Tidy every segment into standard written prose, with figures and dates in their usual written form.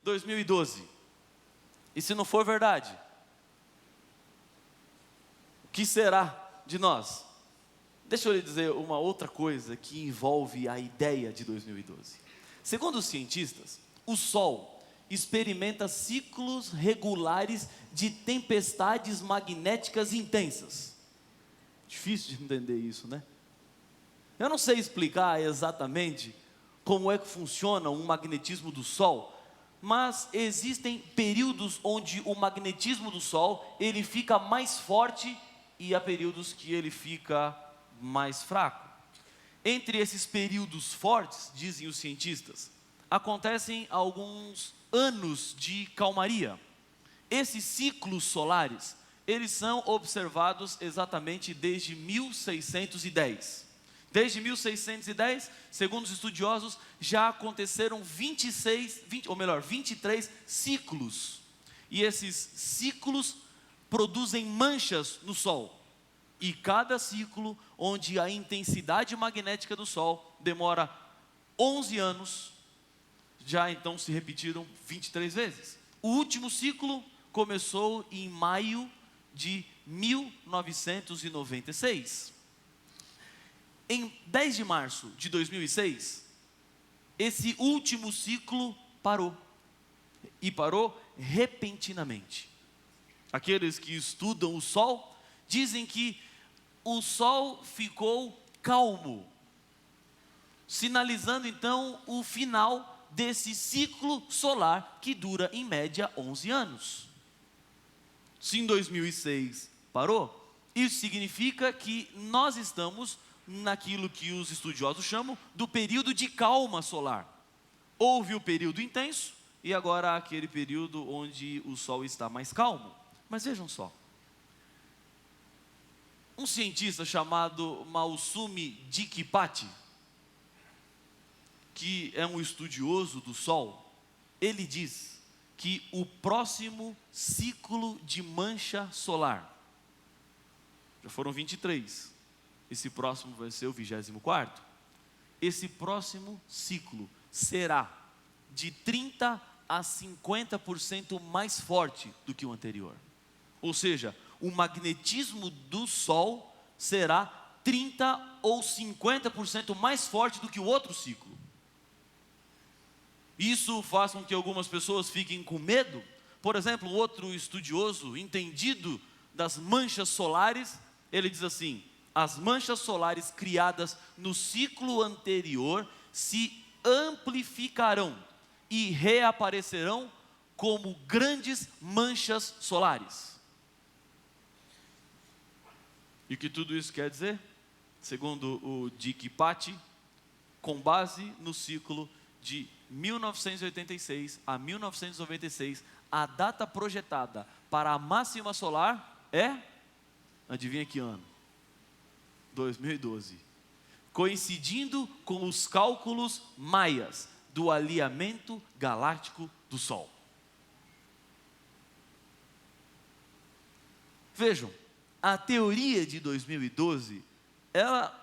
2012? E se não for verdade, o que será de nós? Deixa eu lhe dizer uma outra coisa que envolve a ideia de 2012. Segundo os cientistas, o Sol experimenta ciclos regulares de tempestades magnéticas intensas. Difícil de entender isso, né? Eu não sei explicar exatamente como é que funciona o magnetismo do Sol, mas existem períodos onde o magnetismo do Sol ele fica mais forte e há períodos que ele fica mais fraco. Entre esses períodos fortes, dizem os cientistas, acontecem alguns anos de calmaria. Esses ciclos solares, eles são observados exatamente desde 1610. Desde 1610, segundo os estudiosos, já aconteceram 23 ciclos. E esses ciclos produzem manchas no Sol. E cada ciclo, onde a intensidade magnética do Sol demora 11 anos, já então se repetiram 23 vezes. O último ciclo começou em maio de 1996. Em 10 de março de 2006, esse último ciclo parou. E parou repentinamente. Aqueles que estudam o Sol dizem que o Sol ficou calmo, sinalizando então o final desse ciclo solar que dura em média 11 anos. Se em 2006 parou, isso significa que nós estamos naquilo que os estudiosos chamam do período de calma solar. Houve o período intenso e agora há aquele período onde o Sol está mais calmo. Mas vejam só, um cientista chamado Mausumi Dikkipati, que é um estudioso do Sol, ele diz que o próximo ciclo de mancha solar, já foram 23, esse próximo vai ser o 24º, esse próximo ciclo será de 30 a 50% mais forte do que o anterior. Ou seja, o magnetismo do Sol será 30 ou 50% mais forte do que o outro ciclo. Isso faz com que algumas pessoas fiquem com medo. Por exemplo, outro estudioso, entendido das manchas solares, ele diz assim: as manchas solares criadas no ciclo anterior se amplificarão e reaparecerão como grandes manchas solares. E o que tudo isso quer dizer? Segundo o Dikkipati, com base no ciclo de 1986 a 1996, a data projetada para a máxima solar é, adivinha que ano? 2012. Coincidindo com os cálculos maias do alinhamento galáctico do Sol. Vejam, a teoria de 2012, ela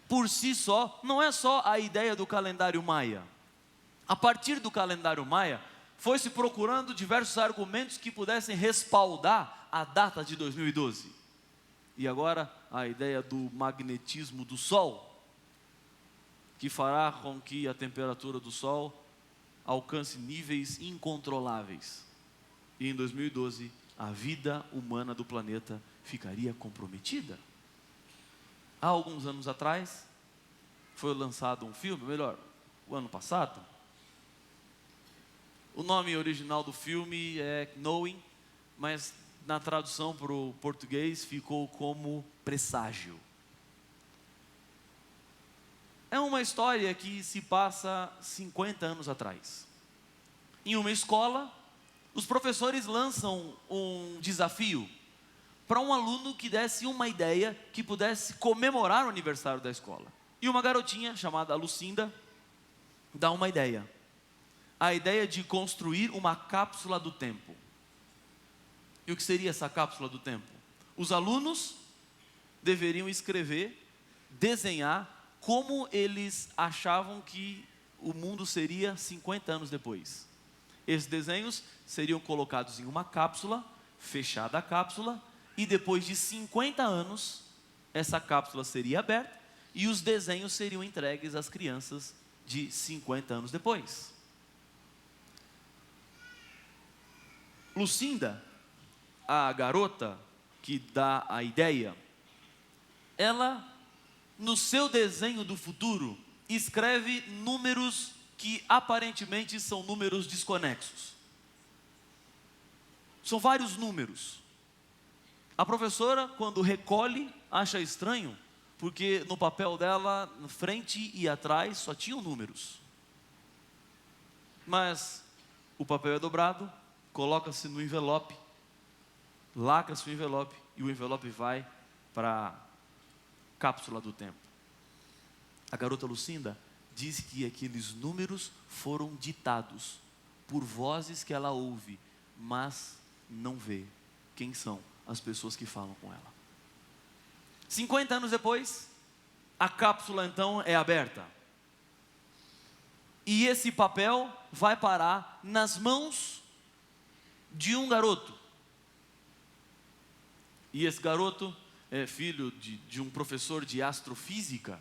por si só, não é só a ideia do calendário maia. A partir do calendário maia, foi-se procurando diversos argumentos que pudessem respaldar a data de 2012. E agora, a ideia do magnetismo do Sol, que fará com que a temperatura do Sol alcance níveis incontroláveis. E em 2012, a vida humana do planeta ficaria comprometida. Há alguns anos atrás, foi lançado um filme, melhor, o ano passado. O nome original do filme é Knowing, mas na tradução para o português ficou como Presságio. É uma história que se passa 50 anos atrás. Em uma escola, os professores lançam um desafio para um aluno que desse uma ideia que pudesse comemorar o aniversário da escola. E uma garotinha chamada Lucinda dá uma ideia. A ideia de construir uma cápsula do tempo. E o que seria essa cápsula do tempo? Os alunos deveriam escrever, desenhar como eles achavam que o mundo seria 50 anos depois. Esses desenhos seriam colocados em uma cápsula, fechada a cápsula, e depois de 50 anos, essa cápsula seria aberta e os desenhos seriam entregues às crianças de 50 anos depois. Lucinda, a garota que dá a ideia, ela, no seu desenho do futuro, escreve números que aparentemente são números desconexos. São vários números. A professora, quando recolhe, acha estranho, porque no papel dela, na frente e atrás, só tinham números. Mas o papel é dobrado, coloca-se no envelope, lacra-se o envelope e o envelope vai para a cápsula do tempo. A garota Lucinda diz que aqueles números foram ditados por vozes que ela ouve, mas não vê quem são as pessoas que falam com ela. 50 anos depois, a cápsula então é aberta. E esse papel vai parar nas mãos de um garoto. E esse garoto é filho de um professor de astrofísica,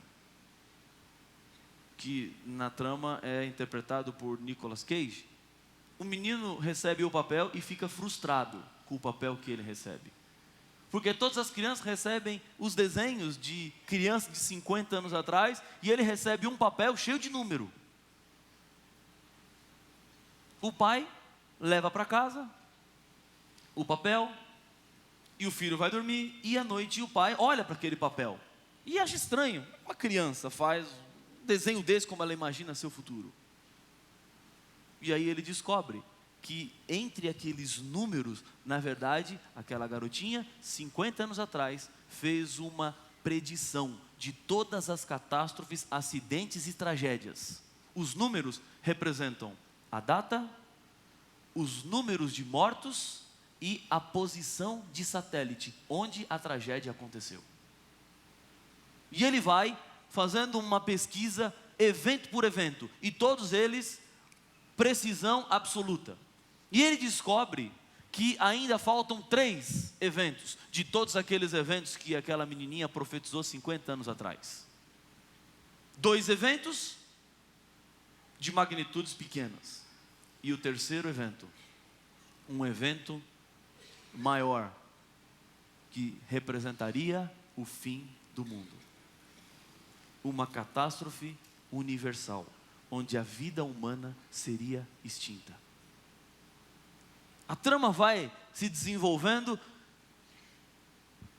que na trama é interpretado por Nicolas Cage. O menino recebe o papel e fica frustrado com o papel que ele recebe. Porque todas as crianças recebem os desenhos de crianças de 50 anos atrás e ele recebe um papel cheio de número. O pai leva para casa o papel e o filho vai dormir e à noite o pai olha para aquele papel e acha estranho. Uma criança faz um desenho desse como ela imagina seu futuro. E aí ele descobre que entre aqueles números, na verdade, aquela garotinha, 50 anos atrás, fez uma predição de todas as catástrofes, acidentes e tragédias. Os números representam a data, os números de mortos e a posição de satélite, onde a tragédia aconteceu. E ele vai fazendo uma pesquisa, evento por evento, e todos eles, precisão absoluta. E ele descobre que ainda faltam 3 eventos, de todos aqueles eventos que aquela menininha profetizou 50 anos atrás. 2 eventos de magnitudes pequenas. E o terceiro evento, um evento maior, que representaria o fim do mundo. Uma catástrofe universal, onde a vida humana seria extinta. A trama vai se desenvolvendo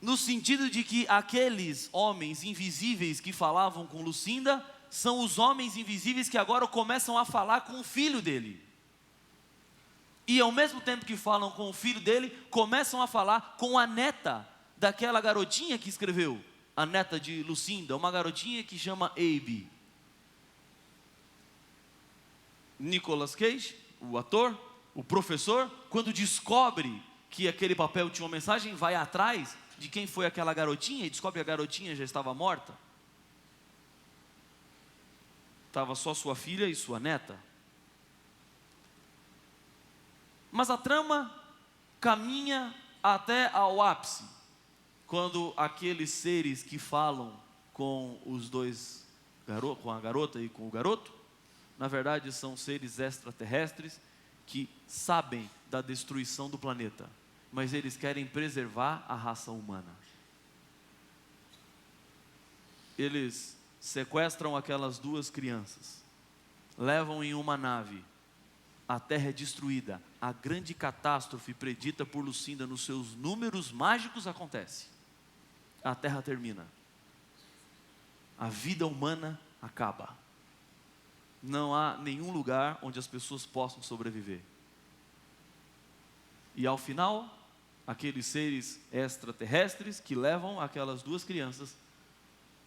no sentido de que aqueles homens invisíveis que falavam com Lucinda são os homens invisíveis que agora começam a falar com o filho dele. E ao mesmo tempo que falam com o filho dele, começam a falar com a neta daquela garotinha que escreveu, a neta de Lucinda, uma garotinha que chama Abby. Nicolas Cage, o ator, o professor, quando descobre que aquele papel tinha uma mensagem, vai atrás de quem foi aquela garotinha e descobre que a garotinha já estava morta. Estava só sua filha e sua neta. Mas a trama caminha até ao ápice, quando aqueles seres que falam com os dois, com a garota e com o garoto, na verdade são seres extraterrestres que sabem da destruição do planeta, mas eles querem preservar a raça humana. Eles sequestram aquelas 2 crianças, levam em uma nave, a Terra é destruída, a grande catástrofe predita por Lucinda nos seus números mágicos acontece. A Terra termina. A vida humana acaba. Não há nenhum lugar onde as pessoas possam sobreviver. E ao final, aqueles seres extraterrestres que levam aquelas 2 crianças,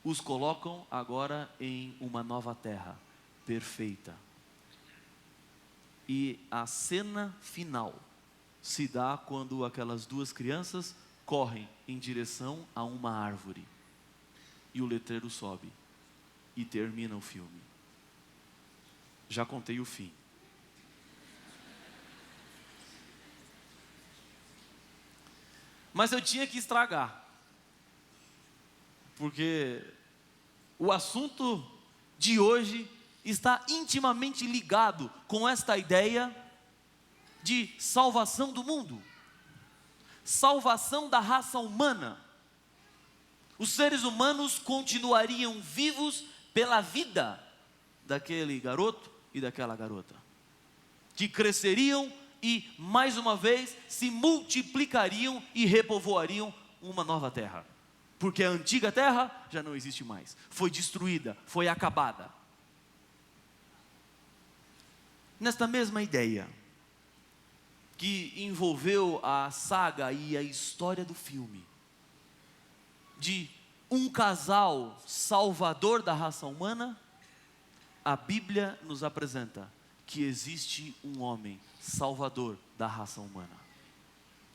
os colocam agora em uma nova terra, perfeita. E a cena final se dá quando aquelas 2 crianças correm em direção a uma árvore. E o letreiro sobe. E termina o filme. Já contei o fim. Mas eu tinha que estragar. Porque o assunto de hoje está intimamente ligado com esta ideia de salvação do mundo. Salvação da raça humana. Os seres humanos continuariam vivos pela vida daquele garoto e daquela garota, que cresceriam e, mais uma vez, se multiplicariam e repovoariam uma nova terra. Porque a antiga terra já não existe mais. Foi destruída, foi acabada. Nesta mesma ideia, que envolveu a saga e a história do filme, de um casal salvador da raça humana, a Bíblia nos apresenta que existe um homem salvador da raça humana.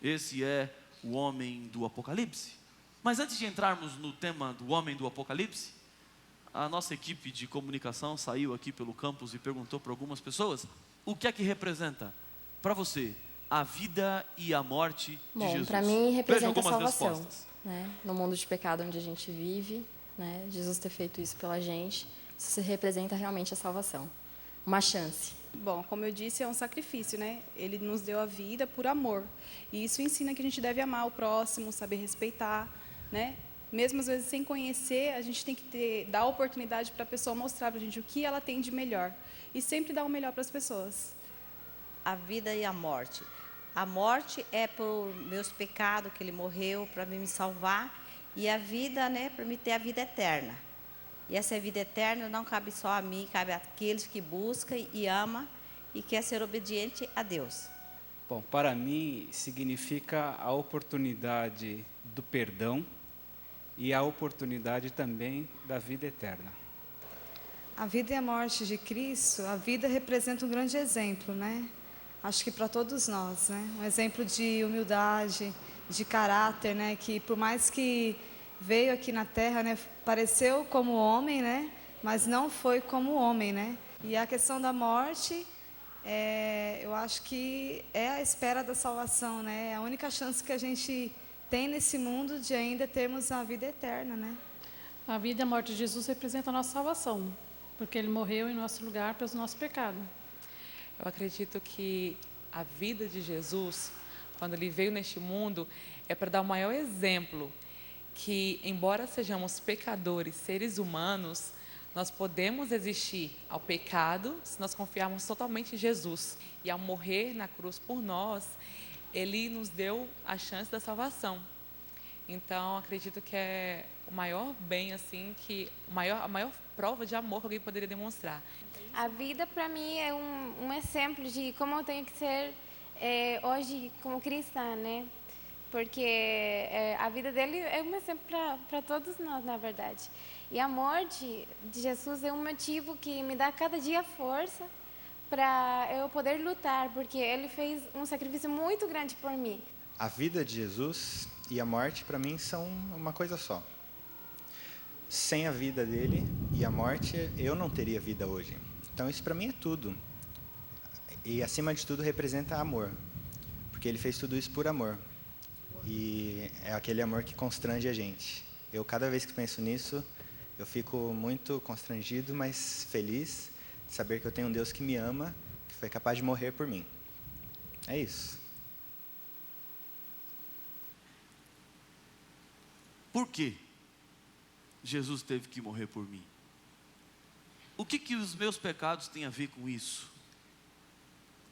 Esse é o homem do Apocalipse. Mas antes de entrarmos no tema do homem do Apocalipse, a nossa equipe de comunicação saiu aqui pelo campus e perguntou para algumas pessoas: o que é que representa para você a vida e a morte de Jesus? Para mim representa a algumas salvação, respostas. né? No mundo de pecado onde a gente vive, né? Jesus ter feito isso pela gente, isso representa realmente a salvação, uma chance. Bom, como eu disse, é um sacrifício, né? Ele nos deu a vida por amor. E isso ensina que a gente deve amar o próximo, saber respeitar, né? Mesmo às vezes sem conhecer, a gente tem que dar a oportunidade para a pessoa mostrar para a gente o que ela tem de melhor. E sempre dar o melhor para as pessoas. A vida e a morte. A morte é por meus pecados, que ele morreu para me salvar. E a vida, né, para me ter a vida eterna. E essa vida eterna não cabe só a mim, cabe àqueles que buscam e amam e quer ser obediente a Deus. Bom, para mim significa a oportunidade do perdão e a oportunidade também da vida eterna. A vida e a morte de Cristo, a vida representa um grande exemplo, né? Acho que para todos nós, né? Um exemplo de humildade, de caráter, né? Que por mais que veio aqui na Terra, né? Pareceu como homem, né? Mas não foi como homem, né? E a questão da morte, eu acho que é a espera da salvação, né? É a única chance que a gente tem nesse mundo de ainda termos a vida eterna, né? A vida e a morte de Jesus representam a nossa salvação, porque Ele morreu em nosso lugar pelos nossos pecados. Eu acredito que a vida de Jesus, quando Ele veio neste mundo, é para dar o maior exemplo que, embora sejamos pecadores, seres humanos, nós podemos resistir ao pecado se nós confiarmos totalmente em Jesus. E ao morrer na cruz por nós, Ele nos deu a chance da salvação. Então, acredito que é o maior bem, assim, a maior prova de amor que alguém poderia demonstrar. A vida, para mim, é um exemplo de como eu tenho que ser hoje como cristã, né? Porque a vida dele é um exemplo para todos nós, na verdade. E a morte de Jesus é um motivo que me dá cada dia força para eu poder lutar, porque ele fez um sacrifício muito grande por mim. A vida de Jesus e a morte, para mim, são uma coisa só. Sem a vida dele e a morte, eu não teria vida hoje. Então, isso para mim é tudo. E, acima de tudo, representa amor. Porque ele fez tudo isso por amor. E é aquele amor que constrange a gente. Eu, cada vez que penso nisso, eu fico muito constrangido, mas feliz de saber que eu tenho um Deus que me ama, que foi capaz de morrer por mim. É isso. Por que Jesus teve que morrer por mim? O que os meus pecados têm a ver com isso?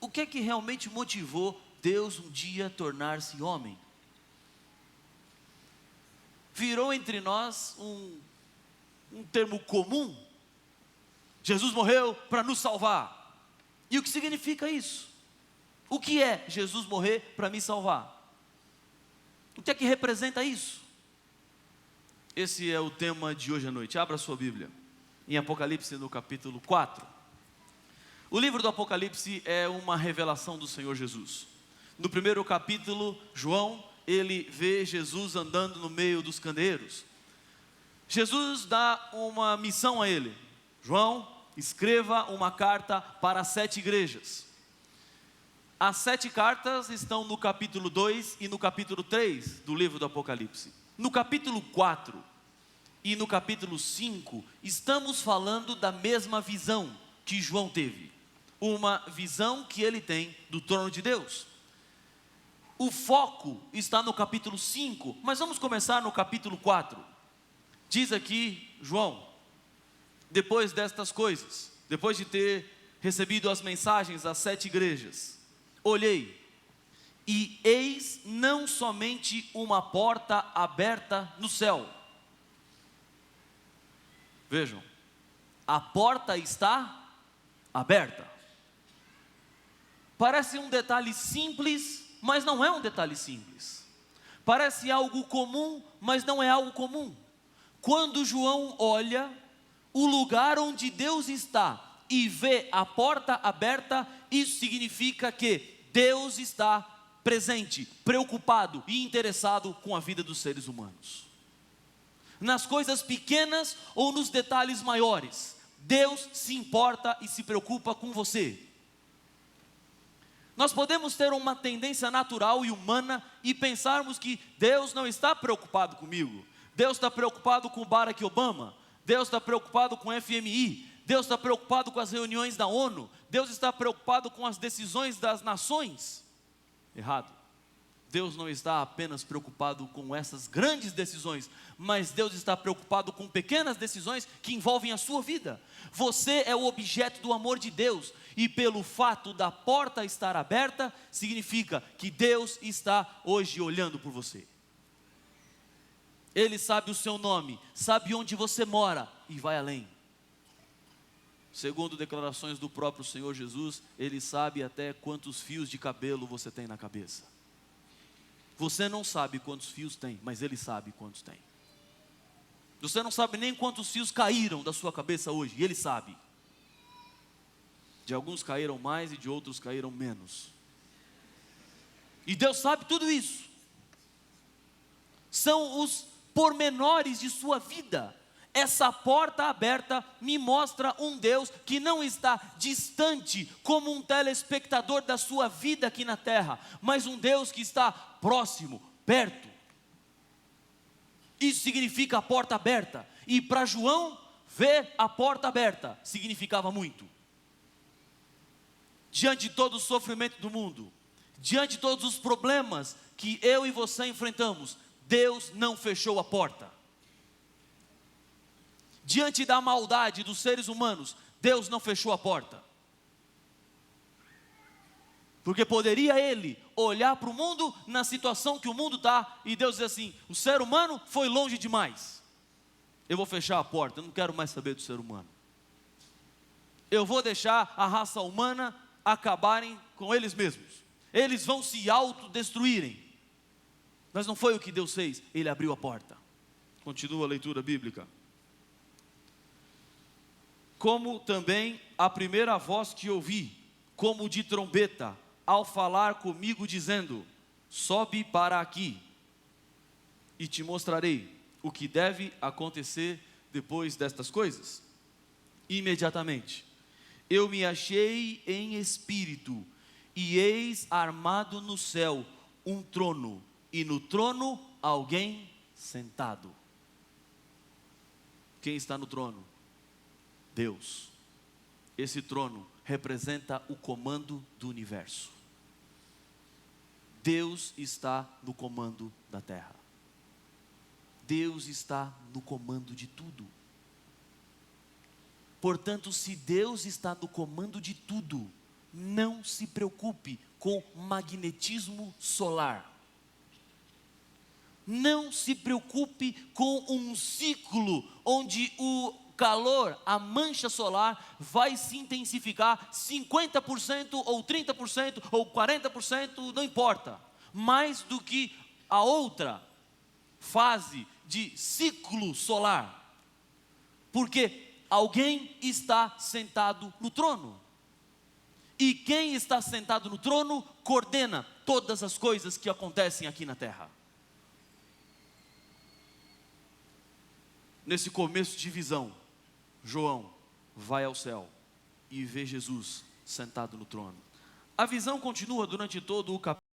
O que realmente motivou Deus um dia tornar-se homem? Virou entre nós um termo comum. Jesus morreu para nos salvar. E o que significa isso? O que é Jesus morrer para me salvar? O que é que representa isso? Esse é o tema de hoje à noite. Abra sua Bíblia em Apocalipse, no capítulo 4. O livro do Apocalipse é uma revelação do Senhor Jesus. No primeiro capítulo, João, ele vê Jesus andando no meio dos candeeiros. Jesus dá uma missão a ele: João, escreva uma carta para 7 igrejas. As 7 cartas estão no capítulo 2 e no capítulo 3 do livro do Apocalipse. No capítulo 4 e no capítulo 5, estamos falando da mesma visão que João teve. Uma visão que ele tem do trono de Deus. O foco está no capítulo 5, mas vamos começar no capítulo 4. Diz aqui João: depois destas coisas, depois de ter recebido as mensagens das 7 igrejas, olhei, e eis não somente uma porta aberta no céu. Vejam, a porta está aberta. Parece um detalhe simples, mas não é um detalhe simples. Parece algo comum, mas não é algo comum. Quando João olha o lugar onde Deus está e vê a porta aberta, isso significa que Deus está presente, preocupado e interessado com a vida dos seres humanos. Nas coisas pequenas ou nos detalhes maiores, Deus se importa e se preocupa com você. Nós podemos ter uma tendência natural e humana e pensarmos que Deus não está preocupado comigo. Deus está preocupado com Barack Obama. Deus está preocupado com o FMI. Deus está preocupado com as reuniões da ONU. Deus está preocupado com as decisões das nações. Errado. Deus não está apenas preocupado com essas grandes decisões, mas Deus está preocupado com pequenas decisões que envolvem a sua vida. Você é o objeto do amor de Deus, e pelo fato da porta estar aberta, significa que Deus está hoje olhando por você. Ele sabe o seu nome, sabe onde você mora e vai além. Segundo declarações do próprio Senhor Jesus, Ele sabe até quantos fios de cabelo você tem na cabeça. Você não sabe quantos fios tem, mas Ele sabe quantos tem. Você não sabe nem quantos fios caíram da sua cabeça hoje, e Ele sabe. De alguns caíram mais e de outros caíram menos. E Deus sabe tudo isso. São os pormenores de sua vida. Essa porta aberta me mostra um Deus que não está distante como um telespectador da sua vida aqui na terra, mas um Deus que está próximo, perto. Isso significa a porta aberta. E para João, ver a porta aberta significava muito. Diante de todo o sofrimento do mundo, diante de todos os problemas que eu e você enfrentamos, Deus não fechou a porta. Diante da maldade dos seres humanos, Deus não fechou a porta. Porque poderia Ele olhar para o mundo na situação que o mundo está e Deus dizer assim: o ser humano foi longe demais. Eu vou fechar a porta, eu não quero mais saber do ser humano. Eu vou deixar a raça humana acabarem com eles mesmos. Eles vão se autodestruírem. Mas não foi o que Deus fez, Ele abriu a porta. Continua a leitura bíblica. Como também a primeira voz que ouvi, como de trombeta, ao falar comigo dizendo: sobe para aqui, e te mostrarei o que deve acontecer depois destas coisas. Imediatamente, eu me achei em espírito, e eis armado no céu um trono, e no trono alguém sentado. Quem está no trono? Deus. Esse trono representa o comando do universo. Deus está no comando da terra. Deus está no comando de tudo. Portanto, se Deus está no comando de tudo, não se preocupe com magnetismo solar. Não se preocupe com um ciclo onde o calor, a mancha solar vai se intensificar 50% ou 30% ou 40%, não importa, mais do que a outra fase de ciclo solar, porque alguém está sentado no trono, e quem está sentado no trono coordena todas as coisas que acontecem aqui na terra. Nesse começo de visão, João vai ao céu e vê Jesus sentado no trono. A visão continua durante todo o capítulo.